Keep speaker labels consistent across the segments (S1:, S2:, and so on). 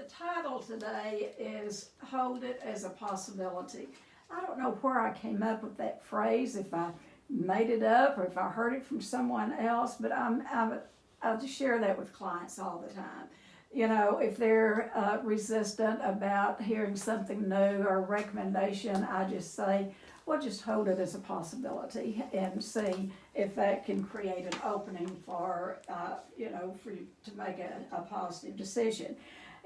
S1: The title today is Hold It as a Possibility. I don't know where I came up with that phrase, if I made it up or if I heard it from someone else, but I just share that with clients all the time. You know, if they're resistant about hearing something new or recommendation, I just say, well, just hold it as a possibility and see if that can create an opening for, for you to make a positive decision.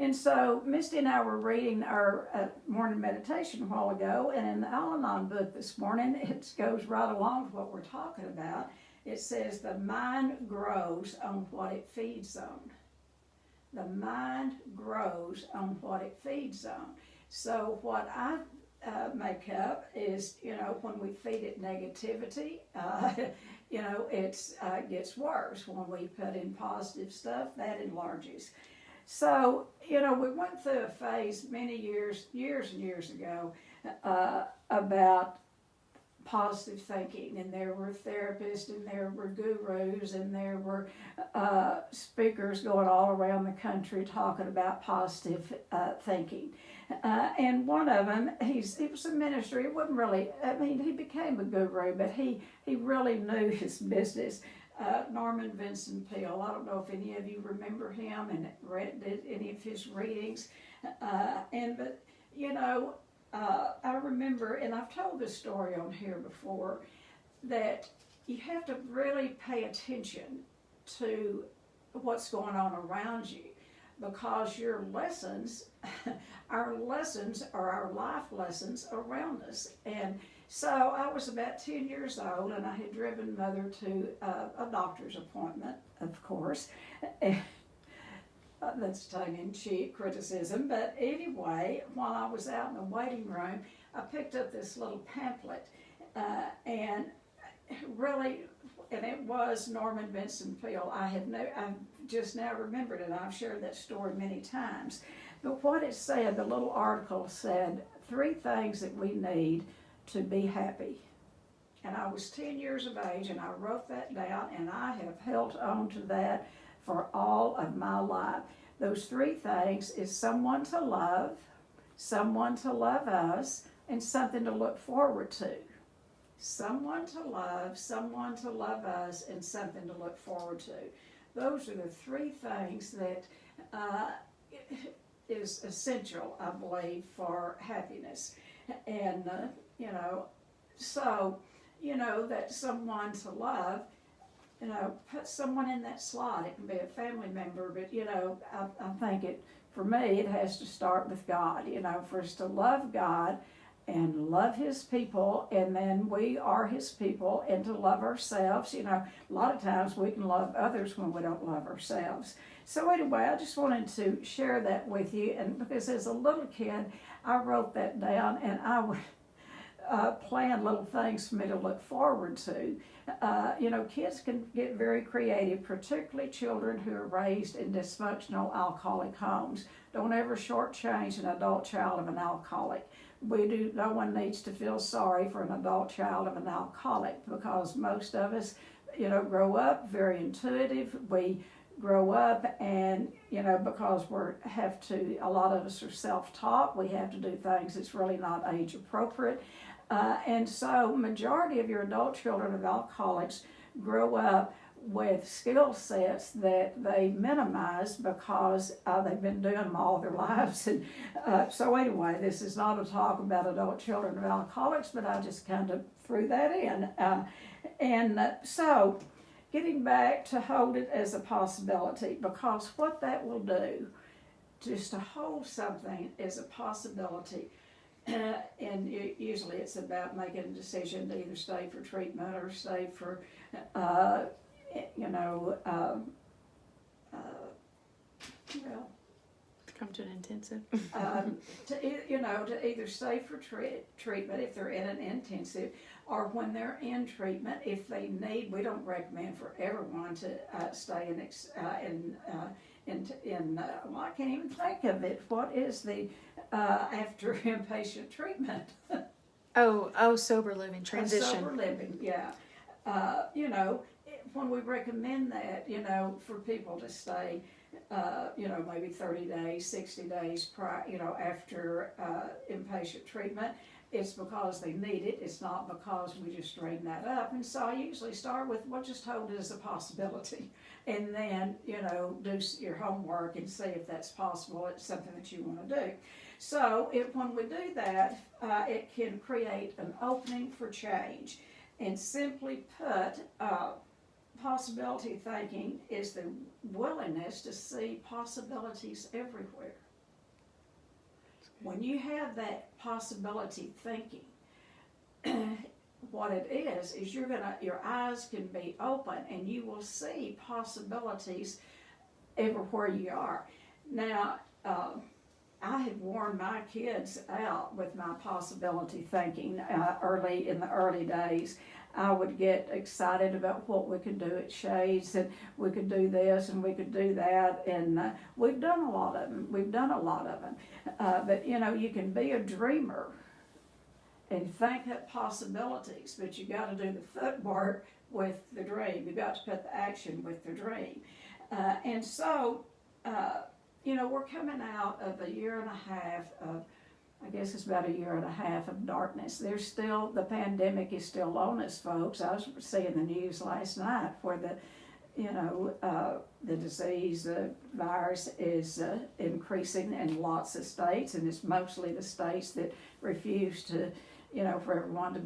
S1: And so Misty and I were reading our morning meditation a while ago, and in the Al-Anon book this morning, it goes right along with what we're talking about. It says the mind grows on what it feeds on. The mind grows on what it feeds on. So what I make up is, when we feed it negativity, it gets worse. When we put in positive stuff, that enlarges. So, we went through a phase many years and years ago about positive thinking, and there were therapists, and there were gurus, and there were speakers going all around the country talking about positive thinking. And one of them, he was a minister. It wasn't really, he became a guru, but he really knew his business. Norman Vincent Peale. I don't know if any of you remember him and did any of his readings. I remember, and I've told this story on here before, that you have to really pay attention to what's going on around you, because your lessons, our lessons are our life lessons around us. And so I was about 10 years old, and I had driven Mother to a doctor's appointment, of course. That's tongue-in-cheek criticism, but anyway, while I was out in the waiting room, I picked up this little pamphlet, and it was Norman Vincent Peale. I just now remembered it. I've shared that story many times. But what it said, the little article said, 3 things that we need to be happy. And I was 10 years of age, and I wrote that down, and I have held on to that for all of my life. Those 3 things is someone to love us, and something to look forward to. Someone to love us, and something to look forward to. Those are the 3 things that is essential, I believe, for happiness. And, that someone to love, put someone in that slot. It can be a family member, but, I think for me, it has to start with God, for us to love God and love His people, and then we are His people, and to love ourselves. A lot of times we can love others when we don't love ourselves. So anyway, I just wanted to share that with you, and because as a little kid, I wrote that down, and I would plan little things for me to look forward to. Kids can get very creative, particularly children who are raised in dysfunctional alcoholic homes. Don't ever shortchange an adult child of an alcoholic. No one needs to feel sorry for an adult child of an alcoholic, because most of us, grow up very intuitive. We grow up and, because a lot of us are self-taught, we have to do things that's really not age appropriate. And so majority of your adult children of alcoholics grow up with skill sets that they minimize because they've been doing them all their lives. And so anyway, this is not a talk about adult children of alcoholics, but I just kind of threw that in. So getting back to hold it as a possibility, because what that will do, just to hold something as a possibility, and usually it's about making a decision to either stay for treatment or stay for,
S2: come to an intensive.
S1: To either stay for treatment if they're in an intensive, or when they're in treatment, if they need. We don't recommend for everyone to stay well, I can't even think of it. What is the after inpatient treatment?
S2: Sober living, transition.
S1: Sober living, yeah. When we recommend that, for people to stay, maybe 30 days, 60 days prior, after inpatient treatment. It's because they need it. It's not because we just dream that up. And so I usually start with, well, just hold it as a possibility. And then, do your homework and see if that's possible. It's something that you want to do. So when we do that, it can create an opening for change. And simply put, possibility thinking is the willingness to see possibilities everywhere. When you have that possibility thinking, what it is your eyes can be open and you will see possibilities everywhere you are. Now, I had worn my kids out with my possibility thinking in the early days. I would get excited about what we could do at Shades, and we could do this and we could do that, and we've done a lot of them. But you can be a dreamer and think up possibilities, but you got to do the footwork with the dream. You got to put the action with the dream. And so, we're coming out of a year and a half of, I guess it's about a year and a half of darkness. The pandemic is still on us, folks. I was seeing the news last night where the disease, the virus is increasing in lots of states, and it's mostly the states that refuse to, for everyone to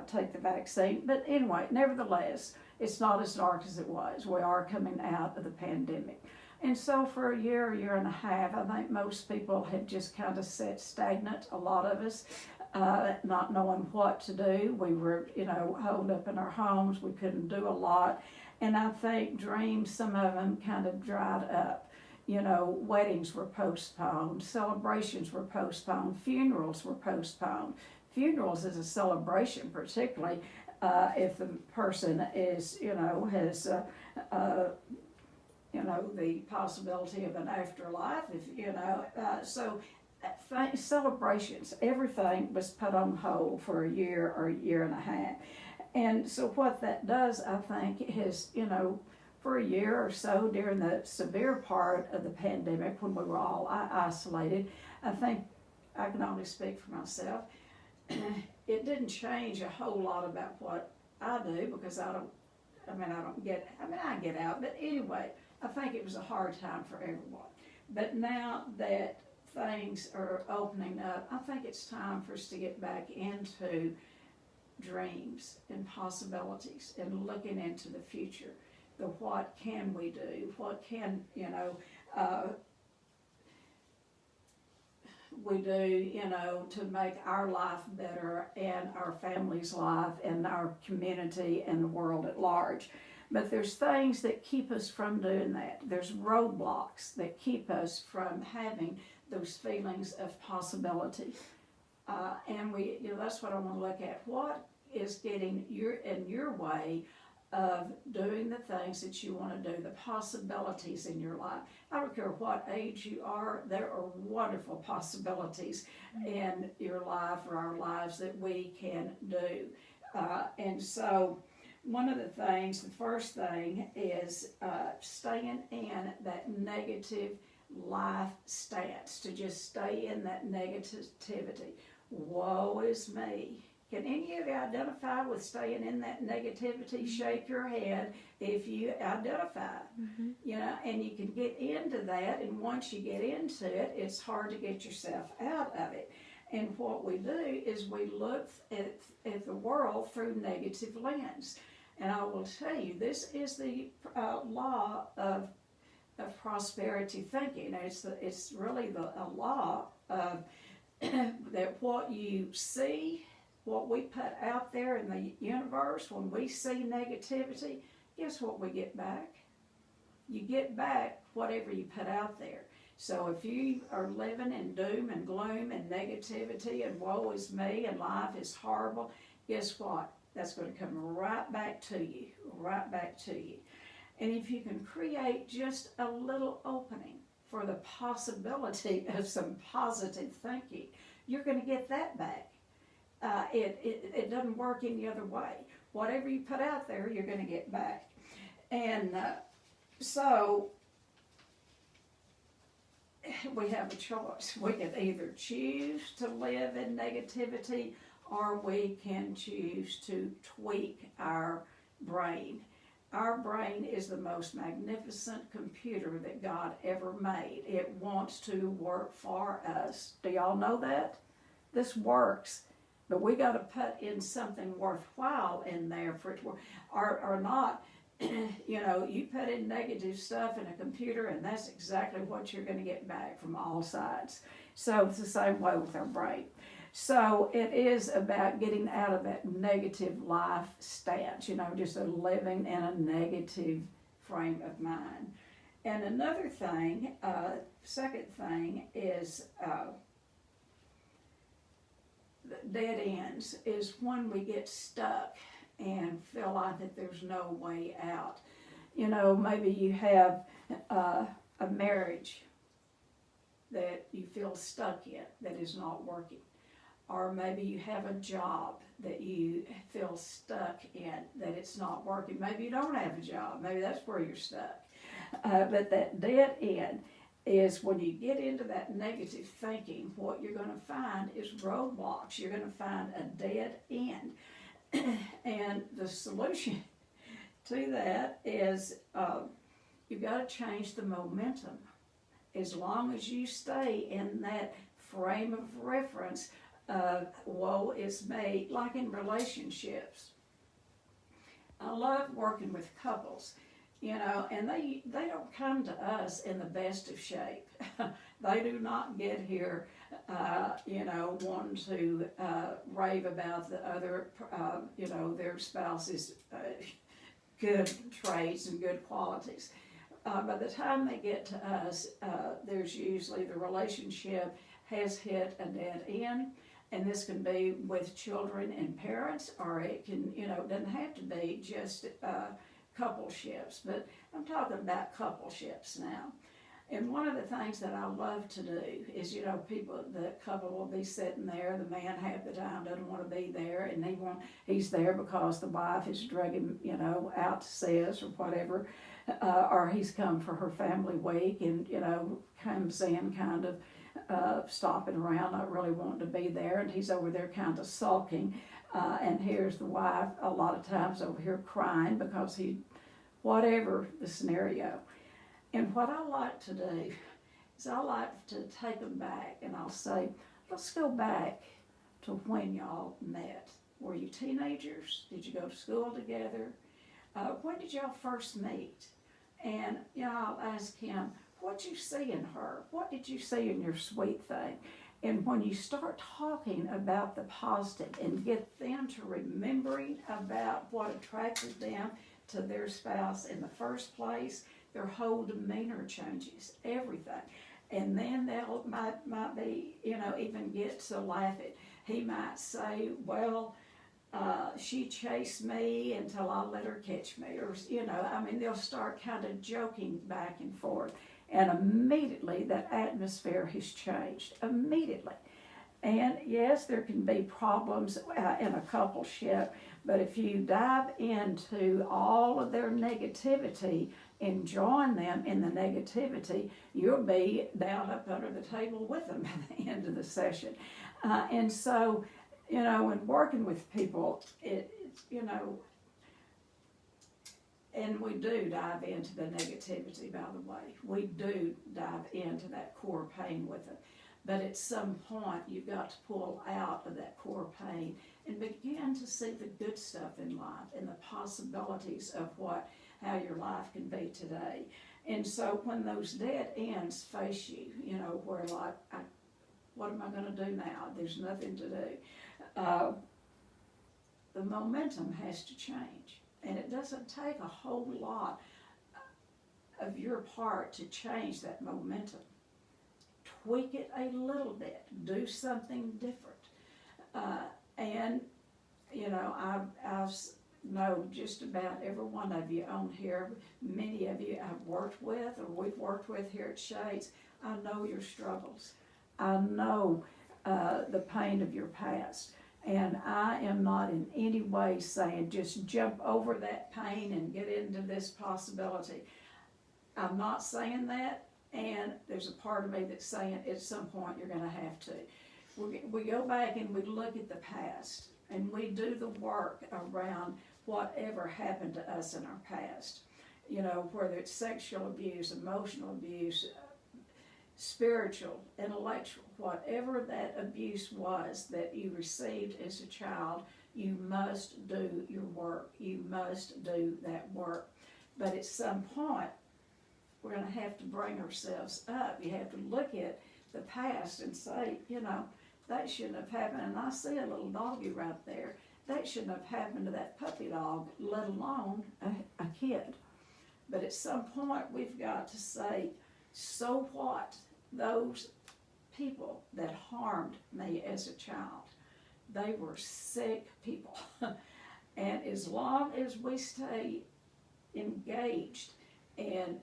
S1: take the vaccine. But anyway, nevertheless, it's not as dark as it was. We are coming out of the pandemic. And so for a year and a half, I think most people had just kind of sat stagnant, a lot of us, not knowing what to do. We were, holed up in our homes. We couldn't do a lot. And I think dreams, some of them kind of dried up. Weddings were postponed, celebrations were postponed, funerals were postponed. Funerals is a celebration, particularly if the person is, has the possibility of an afterlife, celebrations, everything was put on hold for a year or a year and a half. And so what that does, I think, is, for a year or so during the severe part of the pandemic when we were all isolated, I think I can only speak for myself. It didn't change a whole lot about what I do because I get out, but anyway, I think it was a hard time for everyone. But now that things are opening up, I think it's time for us to get back into dreams and possibilities and looking into the future. The what can we do? What can, we do, to make our life better and our family's life and our community and the world at large. But there's things that keep us from doing that. There's roadblocks that keep us from having those feelings of possibility. And that's what I want to look at. What is getting in your way of doing the things that you want to do, the possibilities in your life? I don't care what age you are, there are wonderful possibilities in your life or our lives that we can do. And so one of the things, the first thing is staying in that negative life stance, to just stay in that negativity. Woe is me. Can any of you identify with staying in that negativity? Shake your head if you identify. And you can get into that, and once you get into it, it's hard to get yourself out of it. And what we do is we look at the world through negative lens. And I will tell you, this is the law of prosperity thinking. It's really a law of that what you see, what we put out there in the universe, when we see negativity, guess what we get back? You get back whatever you put out there. So if you are living in doom and gloom and negativity and woe is me and life is horrible, guess what? That's going to come right back to you, right back to you. And if you can create just a little opening for the possibility of some positive thinking, you're going to get that back. It doesn't work any other way. Whatever you put out there, you're going to get back. And so we have a choice. We can either choose to live in negativity, or we can choose to tweak our brain. Our brain is the most magnificent computer that God ever made. It wants to work for us. Do y'all know that? This works, but we got to put in something worthwhile in there for it to work, or not. You know, you put in negative stuff in a computer, and that's exactly what you're going to get back from all sides. So it's the same way with our brain. So it is about getting out of that negative life stance, you know, just living in a negative frame of mind. And another thing, second thing is dead ends is when we get stuck and feel like that there's no way out. You know, maybe you have a marriage that you feel stuck in that is not working. Or maybe you have a job that you feel stuck in, that it's not working. Maybe you don't have a job. Maybe that's where you're stuck. But that dead end is when you get into that negative thinking, what you're going to find is roadblocks. You're going to find a dead end. And the solution to that is you've got to change the momentum. As long as you stay in that frame of reference of woe is me, like in relationships. I love working with couples, you know, and they don't come to us in the best of shape. They do not get here, you know, wanting to rave about the other, you know, their spouse's good traits and good qualities. By the time they get to us, there's usually the relationship has hit a dead end. And this can be with children and parents, or it can, you know, it doesn't have to be just coupleships, but I'm talking about coupleships now. And one of the things that I love to do is, you know, the couple will be sitting there, the man half the time doesn't want to be there, and he's there because the wife is dragging him, you know, out to see us or whatever, or he's come for her family week and, you know, comes in kind of stopping around, not really wanting to be there, and he's over there kind of sulking, and here's the wife a lot of times over here crying because whatever the scenario. And what I like to do is I like to take them back, and I'll say, let's go back to when y'all met. Were you teenagers? Did you go to school together? When did y'all first meet? And, you know, I'll ask him, what'd you see in her? What did you see in your sweet thing? And when you start talking about the positive and get them to remembering about what attracted them to their spouse in the first place, their whole demeanor changes, everything. And then they'll might be, you know, even get to laughing. He might say, well, she chased me until I let her catch me. Or, you know, I mean, they'll start kind of joking back and forth. And immediately that atmosphere has changed, immediately. And yes, there can be problems in a coupleship, but if you dive into all of their negativity and join them in the negativity, you'll be down up under the table with them at the end of the session. And so, you know, when working with people, it's, you know, and we do dive into the negativity, by the way. We do dive into that core pain with it. But at some point, you've got to pull out of that core pain and begin to see the good stuff in life and the possibilities of how your life can be today. And so when those dead ends face you, you know, where like, what am I going to do now? There's nothing to do. The momentum has to change. And it doesn't take a whole lot of your part to change that momentum. Tweak it a little bit. Do something different. And, you know, I know just about every one of you on here, many of you I've worked with or we've worked with here at Shades. I know your struggles. I know the pain of your past. And I am not in any way saying just jump over that pain and get into this possibility. I'm not saying that. And there's a part of me that's saying at some point you're going to have to. We go back and we look at the past, and we do the work around whatever happened to us in our past. You know, whether it's sexual abuse, emotional abuse, spiritual, intellectual, whatever that abuse was that you received as a child, you must do your work. You must do that work. But at some point, we're going to have to bring ourselves up. You have to look at the past and say, you know, that shouldn't have happened. And I see a little doggy right there. That shouldn't have happened to that puppy dog, let alone a kid. But at some point, we've got to say, so what? Those people that harmed me as a child, they were sick people. And as long as we stay engaged and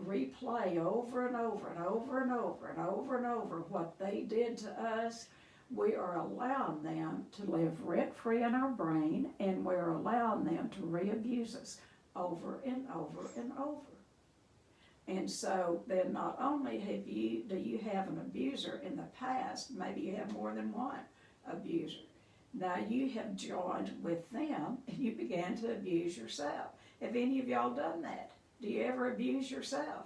S1: replay over and over and over and over and over and over what they did to us, we are allowing them to live rent-free in our brain, and we're allowing them to re-abuse us over and over and over. And so then not only do you have an abuser in the past, maybe you have more than one abuser. Now you have joined with them and you began to abuse yourself. Have any of y'all done that? Do you ever abuse yourself?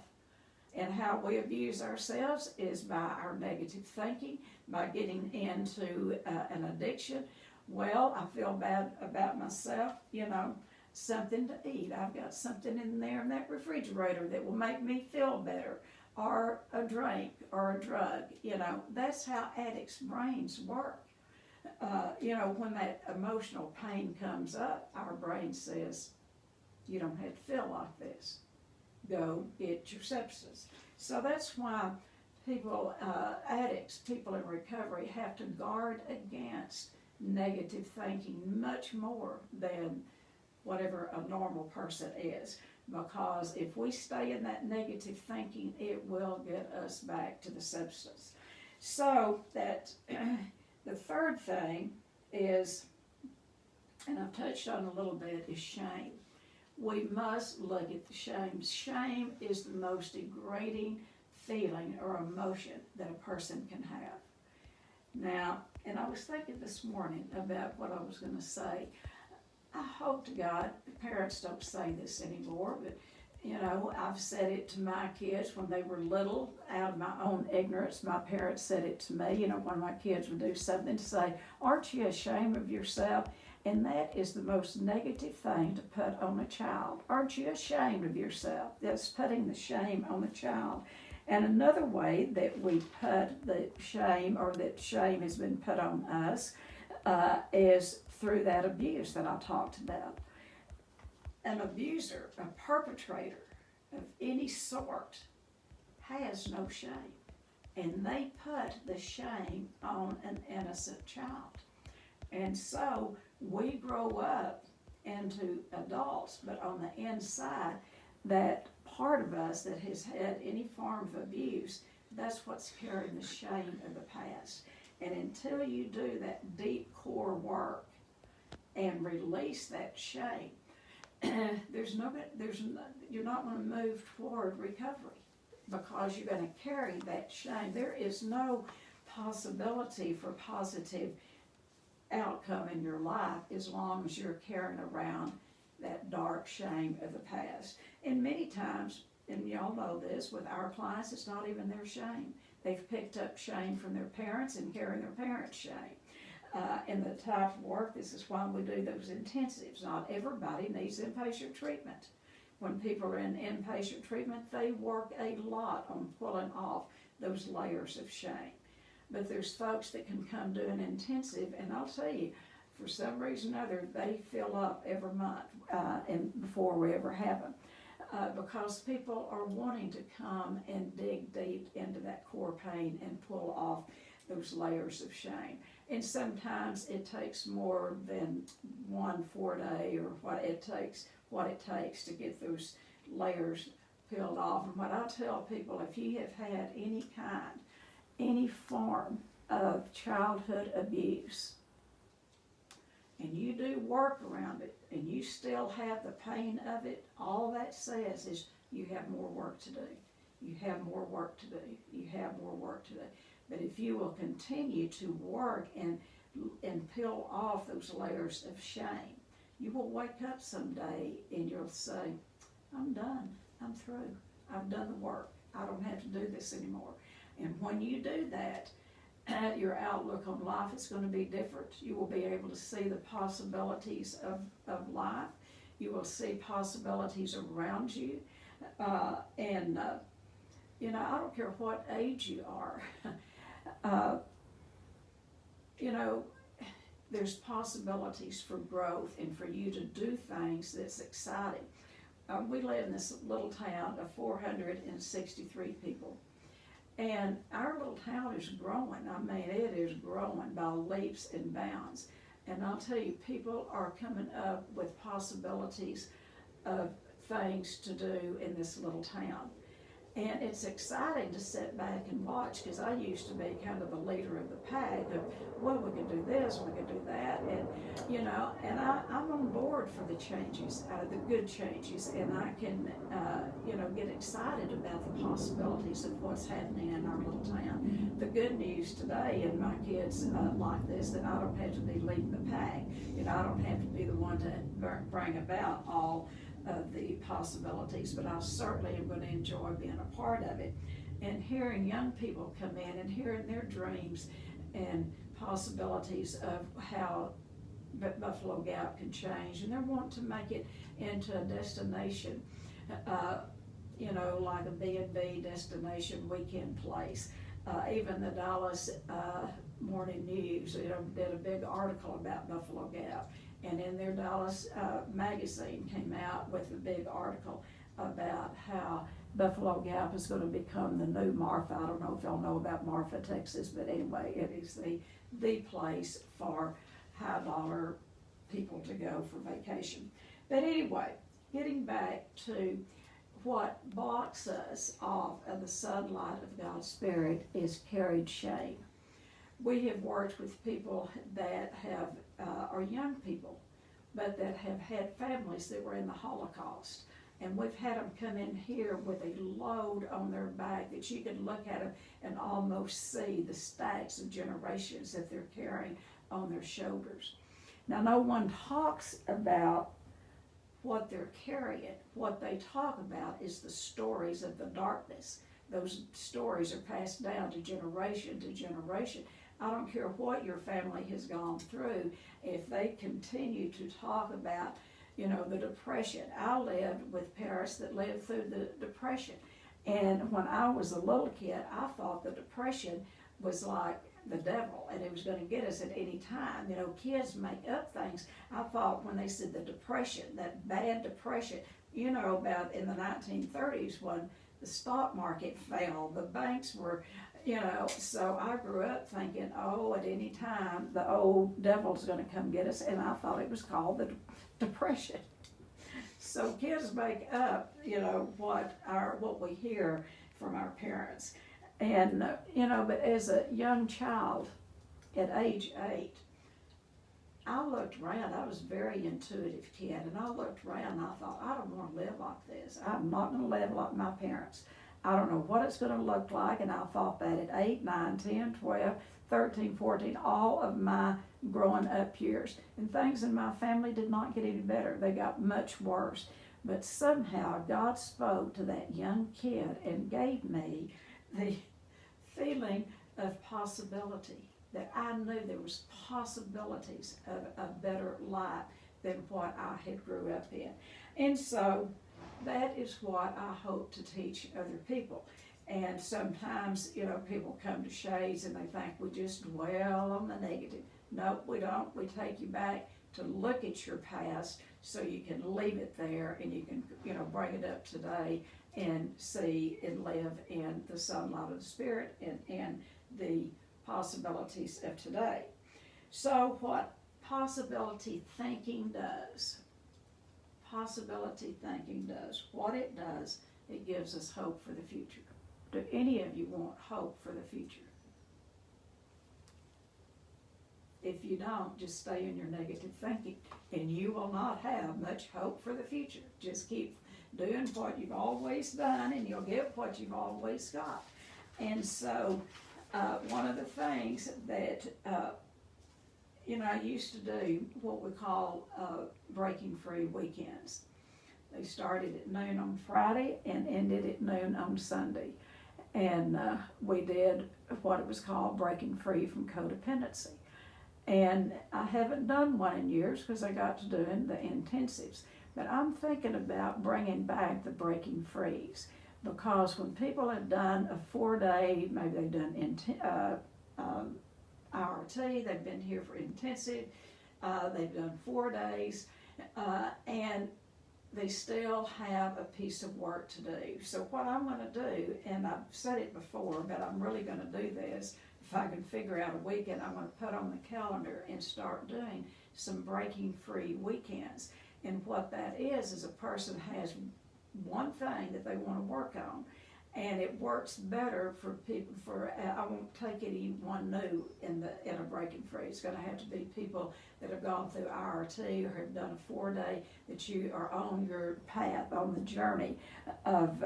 S1: And how we abuse ourselves is by our negative thinking, by getting into an addiction. Well, I feel bad about myself, you know, something to eat. I've got something in there in that refrigerator that will make me feel better, or a drink or a drug. You know, that's how addicts' brains work. You know, when that emotional pain comes up, our brain says, you don't have to feel like this. Go get your substance. So that's why people, addicts, people in recovery, have to guard against negative thinking much more than whatever a normal person is. Because if we stay in that negative thinking, it will get us back to the substance. So that the third thing is, and I've touched on a little bit, is shame. We must look at the shame. Shame is the most degrading feeling or emotion that a person can have. Now, and I was thinking this morning about what I was going to say. I hope to God parents don't say this anymore, but you know, I've said it to my kids when they were little, out of my own ignorance. My parents said it to me, you know, when my kids would do something, to say, aren't you ashamed of yourself? And that is the most negative thing to put on a child. Aren't you ashamed of yourself? That's putting the shame on the child. And another way that we put the shame, or that shame has been put on us, is through that abuse that I talked about. An abuser, a perpetrator of any sort, has no shame. And they put the shame on an innocent child. And so we grow up into adults, but on the inside, that part of us that has had any form of abuse, that's what's carrying the shame of the past. And until you do that deep core work and release that shame, you're not going to move toward recovery, because you're going to carry that shame. There is no possibility for positive outcome in your life as long as you're carrying around that dark shame of the past. And many times, and y'all know this, with our clients, it's not even their shame. They've picked up shame from their parents and carrying their parents' shame. In the type of work, this is why we do those intensives. Not everybody needs inpatient treatment. When people are in inpatient treatment, they work a lot on pulling off those layers of shame. But there's folks that can come do an intensive, and I'll tell you, for some reason or other, they fill up every month and before we ever have them. Because people are wanting to come and dig deep into that core pain and pull off those layers of shame. And sometimes it takes more than 1 4-day, or what it takes to get those layers peeled off. And what I tell people, if you have had any form of childhood abuse, and you do work around it, and you still have the pain of it, all that says is you have more work to do. You have more work to do. You have more work to do. But if you will continue to work and peel off those layers of shame, you will wake up someday and you'll say, I'm done. I'm through. I've done the work. I don't have to do this anymore. And when you do that, your outlook on life is going to be different. You will be able to see the possibilities of life. You will see possibilities around you. You know, I don't care what age you are. You know, there's possibilities for growth and for you to do things that's exciting. We live in this little town of 463 people. And our little town is growing. I mean, it is growing by leaps and bounds. And I'll tell you, people are coming up with possibilities of things to do in this little town. And it's exciting to sit back and watch, because I used to be kind of the leader of the pack of, well, we can do this, we can do that, and you know, and I'm on board for the changes, the good changes, and I can, you know, get excited about the possibilities of what's happening in our little town. The good news today, and my kids like this, that I don't have to be leading the pack. You know, I don't have to be the one to bring about all of the possibilities, but I certainly am going to enjoy being a part of it. And hearing young people come in and hearing their dreams and possibilities of how Buffalo Gap can change, and they're wanting to make it into a destination, you know, like a B&B destination weekend place. Even the Dallas Morning News, you know, did a big article about Buffalo Gap. And in their Dallas magazine came out with a big article about how Buffalo Gap is going to become the new Marfa. I don't know if y'all know about Marfa, Texas, but anyway, it is the place for high dollar people to go for vacation. But anyway, getting back to what blocks us off of the sunlight of God's Spirit is carried shame. We have worked with people that have, are young people, but that have had families that were in the Holocaust. And we've had them come in here with a load on their back that you can look at them and almost see the stacks of generations that they're carrying on their shoulders. Now, no one talks about what they're carrying. What they talk about is the stories of the darkness. Those stories are passed down to generation to generation. I don't care what your family has gone through, if they continue to talk about, you know, the Depression. I lived with parents that lived through the Depression. And when I was a little kid, I thought the Depression was like the devil and it was going to get us at any time. You know, kids make up things. I thought when they said the Depression, that bad Depression, you know, about in the 1930s when the stock market fell, the banks were, you know, so I grew up thinking, oh, at any time the old devil's going to come get us, and I thought it was called the Depression. So kids make up, you know, what we hear from our parents. And, you know, but as a young child at age 8, I looked around. I was a very intuitive kid, and I looked around and I thought, I don't want to live like this. I'm not going to live like my parents. I don't know what it's going to look like, and I thought that at 8, 9, 10, 12, 13, 14, all of my growing up years. And things in my family did not get any better. They got much worse. But somehow God spoke to that young kid and gave me the feeling of possibility, that I knew there was possibilities of a better life than what I had grew up in. And so that is what I hope to teach other people. And sometimes, you know, people come to Shades and they think we just dwell on the negative. No, we don't. We take you back to look at your past so you can leave it there and you can, you know, bring it up today and see and live in the sunlight of the Spirit and in the possibilities of today. So what possibility thinking does, what it does, it gives us hope for the future. Do any of you want hope for the future? If you don't, just stay in your negative thinking and you will not have much hope for the future. Just keep doing what you've always done, and you'll get what you've always got. And so, one of the things that, I used to do what we call breaking free weekends. They started at noon on Friday and ended at noon on Sunday. And we did what it was called breaking free from codependency. And I haven't done one in years because I got to doing the intensives. But I'm thinking about bringing back the breaking frees, because when people have done a 4-day, maybe they've done IRT, they've been here for intensive, they've done 4 days, and they still have a piece of work to do. So what I'm going to do, and I've said it before, but I'm really going to do this, if I can figure out a weekend, I'm going to put on the calendar and start doing some breaking free weekends. And what that is a person has one thing that they want to work on, and it works better for people. I won't take anyone new in a breaking free. It's going to have to be people that have gone through IRT or have done a 4-day, that you are on your path, on the journey of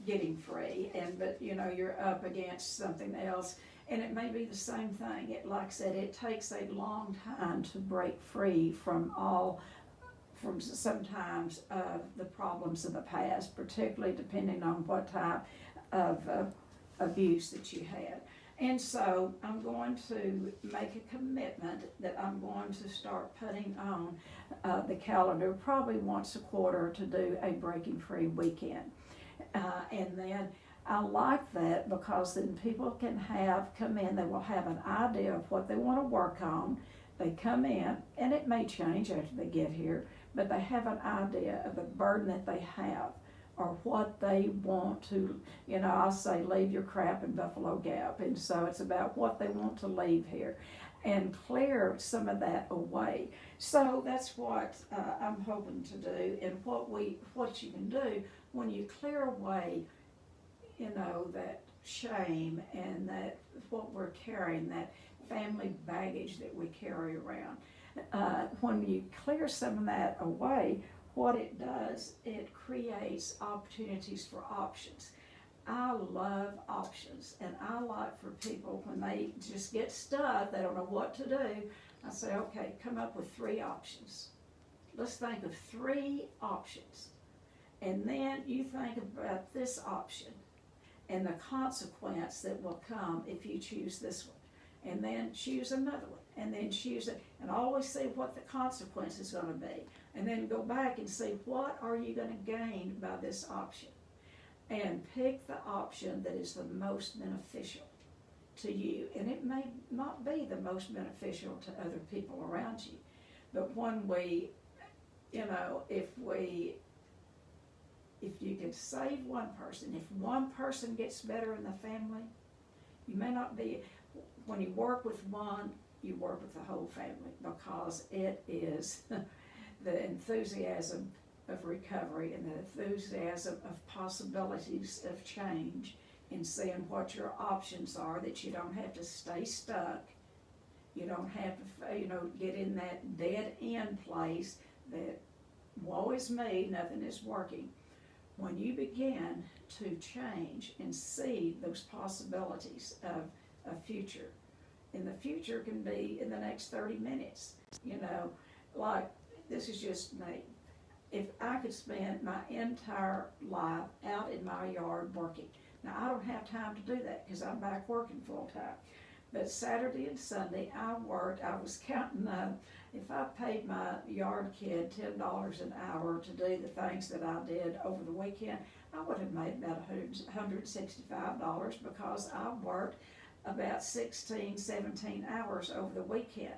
S1: getting free. But you're up against something else, and it may be the same thing. Like I said, it takes a long time to break free from sometimes the problems of the past, particularly depending on what type of abuse that you had. And so I'm going to make a commitment that I'm going to start putting on the calendar probably once a quarter to do a breaking free weekend. And then I like that because then people can come in, they will have an idea of what they want to work on. They come in, and it may change after they get here, but they have an idea of the burden that they have or what they want to, I'll say leave your crap in Buffalo Gap. And so it's about what they want to leave here and clear some of that away. So that's what I'm hoping to do, and what you can do when you clear away, that shame and that what we're carrying, that family baggage that we carry around. When you clear some of that away, what it does, it creates opportunities for options. I love options, and I like for people, when they just get stuck, they don't know what to do, I say, okay, come up with 3 options. Let's think of 3 options. And then you think about this option and the consequence that will come if you choose this one. And then choose another one, and then choose it, and always see what the consequence is going to be. And then go back and see, what are you going to gain by this option? And pick the option that is the most beneficial to you. And it may not be the most beneficial to other people around you. But when we, if you can save one person, if one person gets better in the family, you may not be, when you work with one, you work with the whole family, because it is the enthusiasm of recovery and the enthusiasm of possibilities of change, and seeing what your options are, that you don't have to stay stuck. You don't have to, get in that dead end place that, woe is me, nothing is working. When you begin to change and see those possibilities of a future, and the future can be in the next 30 minutes, like, this is just me. If I could spend my entire life out in my yard working, now I don't have time to do that because I'm back working full time, but Saturday and Sunday I worked. I was counting, if I paid my yard kid $10 an hour to do the things that I did over the weekend, I would have made about $165, because I worked about 16, 17 hours over the weekend.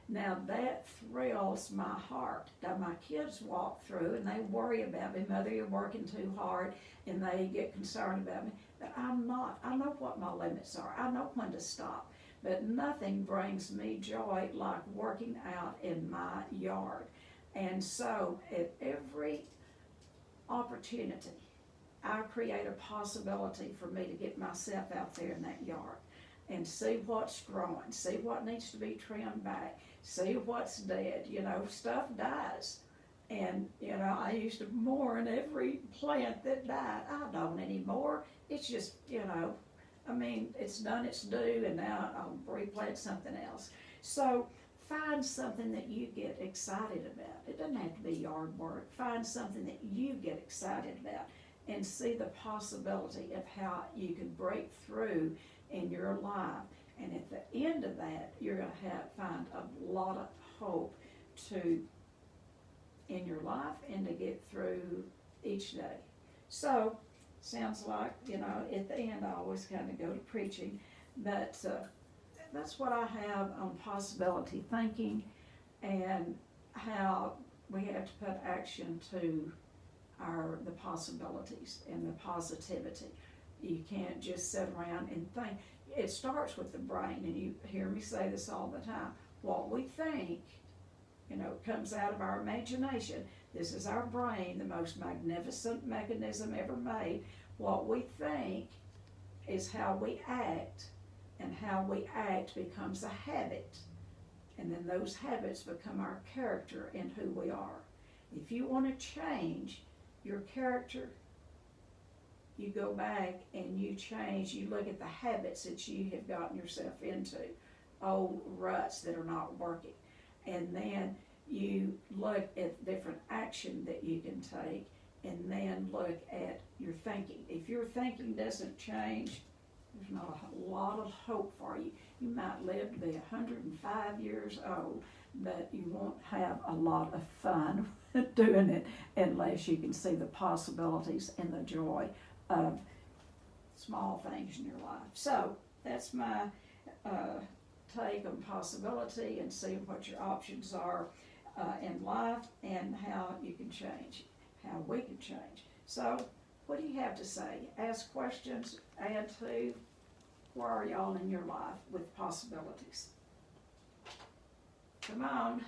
S1: Now that thrills my heart. Now my kids walk through and they worry about me, Mother, you're working too hard, and they get concerned about me. But I'm not. I know what my limits are. I know when to stop. But nothing brings me joy like working out in my yard. And so at every opportunity, I create a possibility for me to get myself out there in that yard and see what's growing, see what needs to be trimmed back, see what's dead. Stuff dies. And, you know, I used to mourn every plant that died. I don't anymore. It's just, you know, I mean, it's done its due, and now I'll replant something else. So find something that you get excited about. It doesn't have to be yard work. Find something that you get excited about and see the possibility of how you can break through in your life. And at the end of that, you're going to find a lot of hope in your life and to get through each day. So, sounds like, you know, at the end I always kind of go to preaching, but that's what I have on possibility thinking and how we have to put action to the possibilities and the positivity. You can't just sit around and think. It starts with the brain, and you hear me say this all the time. What we think, you know, comes out of our imagination. This is our brain, the most magnificent mechanism ever made. What we think is how we act, and how we act becomes a habit. And then those habits become our character and who we are. If you want to change your character, you go back and you change, you look at the habits that you have gotten yourself into, old ruts that are not working. And then you look at different action that you can take, and then look at your thinking. If your thinking doesn't change, there's not a lot of hope for you. You might live to be 105 years old, but you won't have a lot of fun doing it unless you can see the possibilities and the joy of small things in your life. So that's my take on possibility and seeing what your options are in life and how you can change, how we can change. So what do you have to say? Ask questions, add to. Where are y'all in your life with possibilities? Come on.